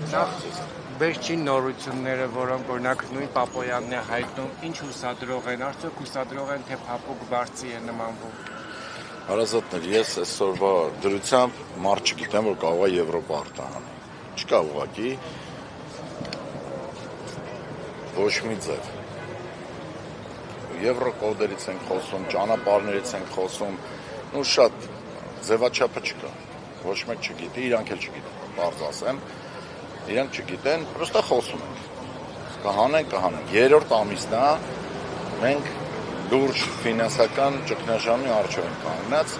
Վերջին նորությունները, որոնք օրինակ նույն Պապոյանն է հայտնում, ինչ հուսադրող են, արդյոք հուսադրող են, թե փափուկ բարձի է նմանվում։ Հարազատներ, ես այսօրվա դրությամբ մարդ չգիտեմ, որ կարող է Եվրոպա արտահանի։ Չկա ուղղակի ոչ մի ձև։ Եվրոկոդերից ենք խոսում, ճանապարհներից ենք խոսում, ու շատ ձևաչափը չկա։ Ոչ մեկ չգիտի, իրանք էլ չգիտեն, բարձ ասեմ, իրանք չգիտեն, պրոստա խոսում ենք։ Կհանենք։ Երրորդ ամիսն է, մենք լուրջ ֆինանսական ճգնաժամի առջև ենք կանգնած,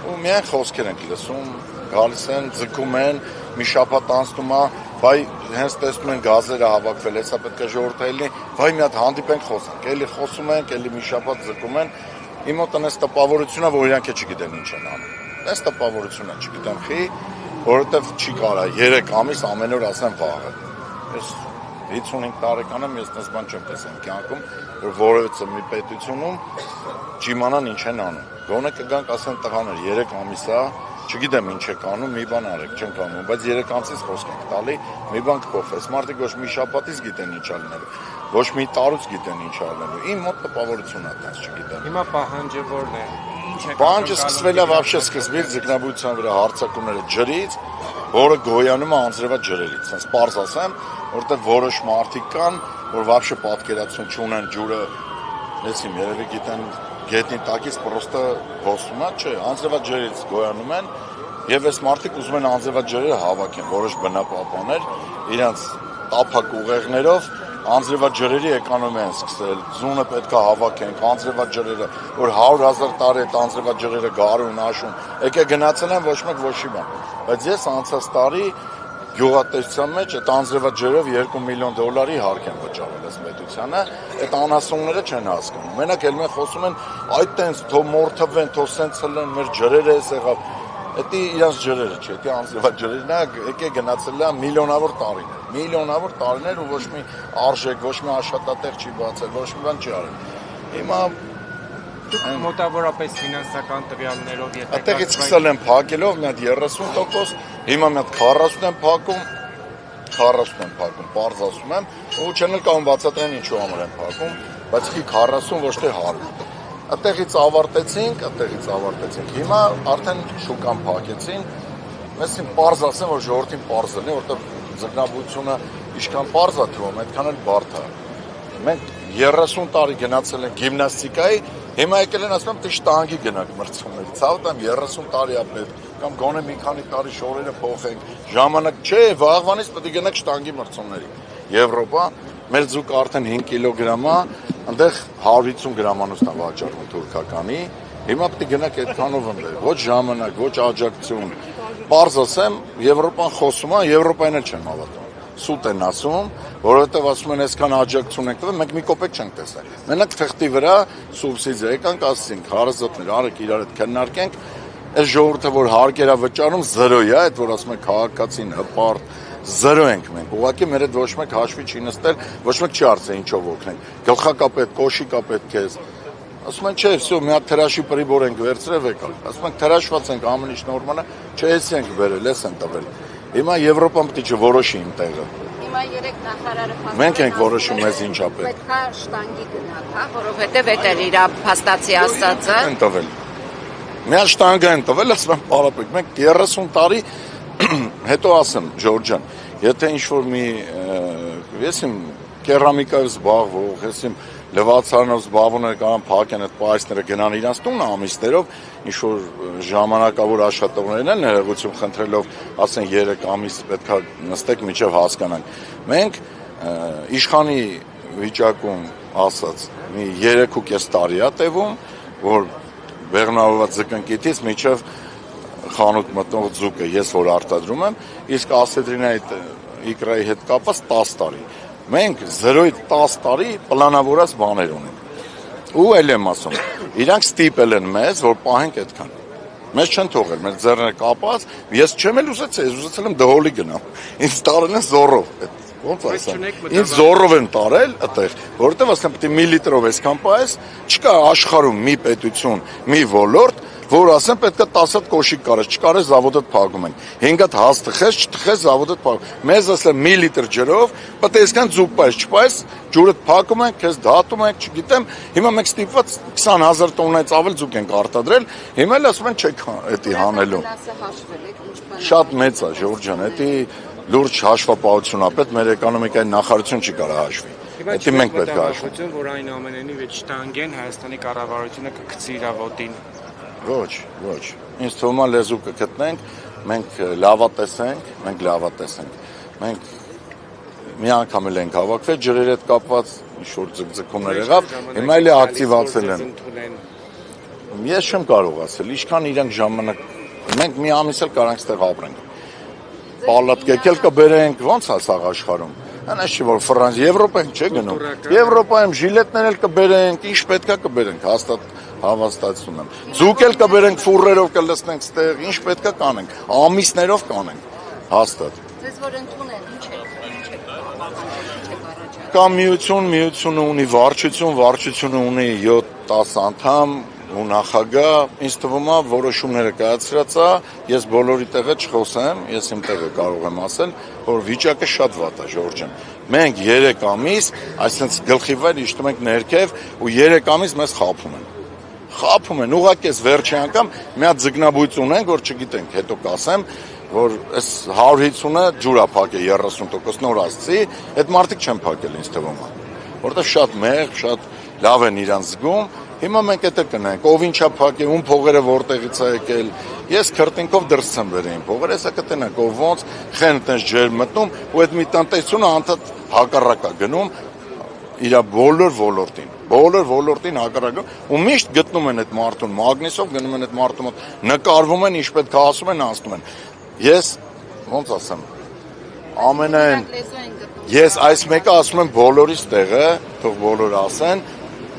ու միայն խոսքեր ենք լսում, գալիս են, ձգում են, մի շաբաթ անցնում է, վայ հենց տեսնում են գազերը հավաքվել, հեսա պետք է ժողովուրդը լինի, վայ մի հատ հանդիպենք խոսենք, էլի խոսում ենք, էլի մի շաբաթ ձգում են, իմ մոտ այնպես տպավորություն է, որ իրանք չգիտեն ինչ են անում։ Այս տպավորությունը չգիտեմ խի, որովհետև չի կարա 3 ամիս ամեն օր ասեմ վաղը։ Ես 55 տարեկան եմ, ես դες բան չեմ տեսել կյանքում, որ որևէ մի պետությունում չիմանան ինչ են անում։ Գոնե կգանք ասեն տղաներ 3 ամիս է, չգիտեմ ինչ եք անում, մի բան արեք, չենք անում, բայց 3 ամսից խոսք ենք տալի, մի բան կփոխվեց։ Մարդիկ ոչ մի շաբաթից գիտեն ինչ ալնելու, ոչ մի տարուց գիտեն ինչ ալնելու։ Իմ մոտ տպավորություն է, դες չգիտեմ։ Հիմա պահանջը որն է։ Պահանջը սկսվել է вообще սկզբից ձկնաբուծության վրա հարձակումները ջրից, որը գոյանում է անձրևա ջրերից։ Ասես պարզ ասեմ, որտեղ որոշ մարդիկ կան, որ вообще պատկերացում չունեն ջուրը, լսիմ երևի գիտեն գետնի տակից պրոստը հոսում է, չէ, անձրևա ջրերից գոյանում են, եւ այս մարդիկ ուզում են անձրևա ջրերը հավաքեն, որոշ բնապահպաններ իրանց տափակ ուղեղներով անձրևա ջրերի էկոնոմիա են սկսել, ձունը պետք է հավաքենք, անձրևա ջրերը, որ 100,000 տարի այդ անձրևա ջրերը գարուն, աշուն, եկե գնացել են ոչ մեկ ոչի բան, բայց ես անցած տարի գյուղատնտեսության մեջ այդ անձրևա ջրերով $2 միլիոն հարկ են վճարել այս պետությանը, այդ անհասունները չեն հասկանում, մենակ էլ մենք խոսում են, այդ տենց թող մորթվեն, թող սենց լեն, մեր ջրերը էս եղավ, դա իրանց ջրերը չէ, դա անձրևա ջրերն է, եկե գնացել է միլիոնավոր տարիներ ու ոչ մի արժեք, ոչ մի աշխատատեղ չի բացել, ոչ մի բան չի արել։ Հիմա մոտավորապես ֆինանսական տվյալներով եթե այդտեղից սկսել են փակելով մի հատ 30%, հիմա մի հատ 40 են փակում, պարզ ասում եմ, ու չեն էլ կարող բացատրեն ինչու համար են փակում, բայց ի 40 ոչ թե 100։ Այդտեղից ավարտեցինք, հիմա արդեն շուկան փակեցին, մեսին պարզ ասեմ, որ ժողովրդին պարզ լինի, որտեղ ձկնաբուծությունը ինչքան պարզ է թվում, այդքան էլ բարդ է։ Մենք 30 տարի գնացել ենք գիմնաստիկայի, հիմա եկել են ասում, թե շտանգի գնանք մրցումներից, հավատամ 30 տարի է պետք, կամ գոնե մի քանի տարի շորերը փոխենք, ժամանակ չէ, վաղվանից պետք է գնանք շտանգի մրցումների։ Եվրոպա, մեր ձուկը արդեն 5 կիլոգրամ է, այնտեղ 150 գրամանոց է վաճառվում թուրքականի, հիմա պետք է գնանք այդքանով ընդ, ոչ ժամանակ, ոչ աջակցություն։ Պարզ ասեմ, Եվրոպան խոսում է, Եվրոպային էլ չեմ հավատում։ Սուտ են ասում, որովհետև ասում են այսքան աջակցություն ենք տվել, մենք մի կոպեկ չենք տեսել։ Մենակ թղթի վրա սուբսիդիա եկանք, ասեցինք, հարազատներ, արեք իրար հետ քննարկենք, այս ժողովուրդը որ հարկերա վճարում 0 է, այդ որ ասում են քաղաքացին հպարտ 0 ենք մենք։ Ուղղակի մեր հետ ոչ մեկ հաշվի չի նստել, ոչ մեկ չի արծել ինչով օգնենք։ Գլխակապետ, կոշիկապետ քեզ։ Ասում են, չէ, всё, մի հատ թրաշի պրիբոր ենք վերցրել եկալ։ Ասում են, թրաշված ենք, ամեն ինչ նորմալ է, չէ, էսի ենք վերել, էս են տվել։ Հիմա Եվրոպան պետք է որոշի իմ տեղը։ Հիմա 3 նախարարը մենք ենք որոշում մեզ ինչա պետք։ Պետք է շտանգի գնալ, հա, որովհետև այդ էլ իր փաստացի ասածը։ Են տվել։ Մի հատ շտանգ են տվել, ասում են, պարապեք, մենք 30 տարի հետո ասեմ, Ժորժ ջան, եթե ինչ-որ մի ես իմ կերամիկայով զբաղվող, ես իմ լվացարանով զբաղվողները կարող փակեն այդ պայսները գնան իրանց տունը ամիսներով, ինչ-որ ժամանակավոր աշխատողներն են ներողություն խնդրելով, ասեն 3 ամիս պետք է նստեք մինչև հասկանանք։ Մենք իշխանի վիճակում ասած մի 3.5 տարի է տևում, որ բեղմնավորված ձկնկիտից մինչև խանութ մտնող ձուկը ես որ արտադրում եմ, իսկ ասետրինայի իկրայի հետ կապված 10 տարի։ Մենք 0-ից 10 տարի պլանավորած բաներ ունենք։ Ու էլ եմ ասում, իրանք ստիպել են մեզ, որ պահենք այդքան։ Մեզ չեն թողել, մեր ձեռները կապած, ես չեմ էլ ուզեցել, ես ուզեցել եմ դհոլի գնամ։ Ինձ տարել են զորով։ Ոնց ասեմ։ Ինձ զորով են տարել այդտեղ, որովհետև ասեմ, պետք է 1 լիտրով այսքան պահես, չկա աշխարհում մի պետություն, մի ոլորտ, որ ասեն պետք է 10 հատ կոշիկ կարես, չկարես զավոդդ փակում ենք։ 5 հատ հաց թխես, չթխես զավոդդ փակում։ Մեզ ասել մի լիտր ջրով, պետք է այսքան ձուկ պայես, չպայես, ջուրդ փակում ենք, քեզ դատում ենք, չգիտեմ, հիմա մենք ստիպված 20,000 տոննայից ավել ձուկ ենք արտադրել, հիմա էլ ասում են չեք էդի հանելու։ Շատ մեծ է, Ժորժ ջան, էդի լուրջ հաշվապահություն է պետք, մեր էկոնոմիկայի նախարարություն չի կարող հաշվի։ Էդի մենք պետք է հաշվի։ Որ այն ամենենի վեճ տանգեն Հայաստանի կառավարությունը կգցի իր ոտին։ Ոչ, ոչ։ Ինձ թվում է լեզու կգտնենք, մենք լավատես ենք։ Մենք մի անգամ էլ ենք հավաքվել ջրերի հետ կապված ինչ-որ ձգձգումներ եղավ, հիմա էլ ակտիվացել են։ Ես չեմ կարող ասել, ինչքան իրենք ժամանակ, մենք մի ամիս էլ կարանք ստեղ ապրենք։ Պալատ կեկել կբերենք, ո՞նց է սաղ աշխարհում։ Այնպես չի որ Ֆրանս, Եվրոպայում չէ գնում։ Եվրոպայում ժիլետներ էլ կբերենք, ինչ պետքա կբերենք, հաստատ հավաստացնում եմ։ Ձուկ էլ կբերենք ֆուրերով կլցնենք ստեղ, ինչ պետքա կանենք, ամիսներով կանենք, հաստատ։ Ձեզ որ ընդունեն, ինչ է Կամ միությունը ունի վարչությունը ունի 7-10 անդամ ու նախագահ, ինձ թվում է որոշումները կայացրած է, ես բոլորի տեղը չխոսեմ, ես իմ տեղը կարող եմ ասել, որ վիճակը շատ վատ է, Ժորժ ջան։ Մենք 3 ամիս, այսինքն գլխի վեր իջնում ենք ներքև ու 3 ամիս մեզ խաբում են, ուղղակի այս վերջի անգամ մի հատ ձգնաբույծ ունենք, որ չգիտենք, հետո կասեմ, որ այս 150-ը ջուրա փակե 30% նոր ասցի, այդ մարդիկ չեն փակել ինձ թվում է, որտեղ շատ մեղ, շատ լավ են իրանց զգում, հիմա մենք դա կնենք, ով ինչա փակե, ում փողերը որտեղից է եկել, ես քրտինքով դրս եմ վերին փողերը, հեսա կտենանք, ով ոնց խեն այդպես ջեր մտնում, ու այդ մի տնտեսությունը անդադ հակառակ է գնում իր բոլոր ոլորտին հակառակ ու միշտ գտնում են այդ մարդուն մագնիսով գնում են այդ մարդու մոտ նկարվում են ինչ պետք է ասում են անցնում են ես ոնց ասեմ ամենայն ես այս մեկը ասում եմ բոլորիս տեղը թող բոլորը ասեն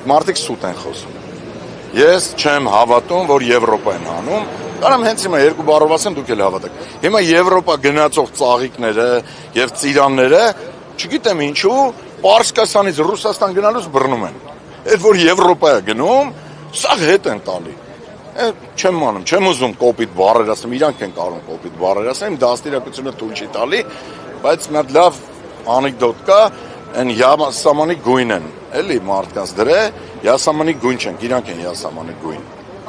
մարդիկ սուտ են խոսում ես չեմ հավատում որ Եվրոպա են անում կարամ հենց հիմա երկու բառով ասեմ դուք էլ հավատաք հիմա Եվրոպա գնացող ծաղիկները եւ ծիրանները չգիտեմ ինչու Պարսկաստանից Ռուսաստան գնալուց բռնում են։ Այդ որ Եվրոպա է գնում, սա հետ են տալի։ Չեմ անում, չեմ ուզում կոպիտ բառեր ասեմ, իրանք են կարող կոպիտ բառեր ասեմ, դաստիարակությունը թույլ չի տալի, բայց մի հատ լավ անեկդոտ կա, այն յասամանի գույն են, էլի մարդկանց դրե, յասամանի գույն չեն, իրանք են յասամանի գույն։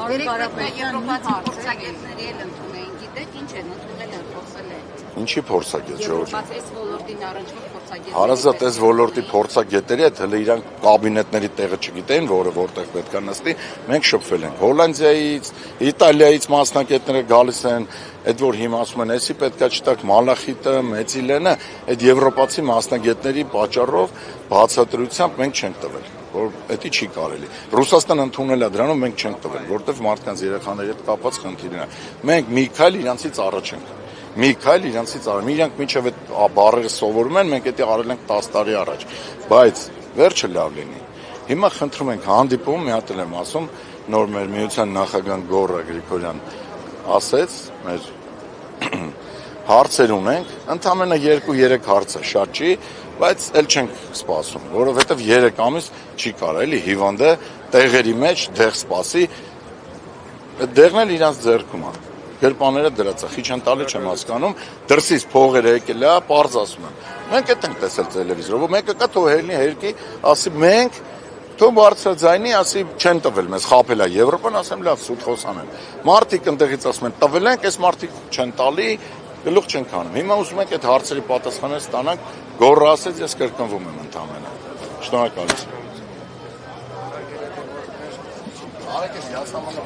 Եվրոպացի փորձագետների էլ ընդունեին, գիտեք ինչ են ընդունել են խոսել են։ Ինչի փորձագետ Ժորժ։ Այս ոլորտին առնչվող փորձագետների։ Հարազատ այս ոլորտի փորձագետերի հետ հələ իրանք կաբինետների տեղը չգիտեն, որտեղ պետք է նստի, մենք շփվել ենք Հոլանդիայից, Իտալիայից մասնակիցները գալիս են, այդ որ հիմա ասում են, էսի պետքա չտակ Մալախիտը, Մեծիլենը, այդ եվրոպացի մասնագետների պատճառով բացատրությամբ մենք չենք տվել, որ դա չի կարելի։ Ռուսաստան ընդունել է դրանով մենք չենք տվել, որտեղ մարդկանց երեխաների հետ կապված խնդիրն է։ Մենք մի քայլ իրանցից առաջ ենք։ Մի քայլ իրանցից արում, իրանք մինչև այդ բառերը սովորում են, մենք դա արել ենք 10 տարի առաջ, բայց վերջը լավ լինի։ Հիմա խնդրում ենք հանդիպում, մի հատ եմ ասում, նոր մեր միության նախագահ Գոռա Գրիգորյան ասեց, մեր հարցեր ունենք, ընդամենը 2-3 հարց է, շատ չի, բայց էլ չենք սպասում, որովհետև 3 ամիս չի կարա, էլի հիվանդը տեղերի մեջ դեղ սպասի, այդ դեղն էլ իրանց ձեռքում է։ Գրպաները դրած է, խիչ են տալի չեմ հասկանում, դրսից փողերը եկել է, պարզ ասում են։ Մենք այդ ենք տեսել տելևիզորով, մեկը կա թող հելնի հերկի, ասի մենք թող բարձրաձայնի, ասի չեն տվել մեզ, խաբել է Եվրոպան, ասեմ լավ, սուտ խոսանեն։ Մարդիկ ընդեղից ասում են տվել ենք, այս մարդիկ չեն տալի, գլուխ չենք անում։ Հիմա ուզում ենք այդ հարցերի պատասխաններ ստանանք, Գոռը ասեց, ես կրկնվում եմ ընդամենը։ Շնորհակալ եմ։ Արեք ես յասամանը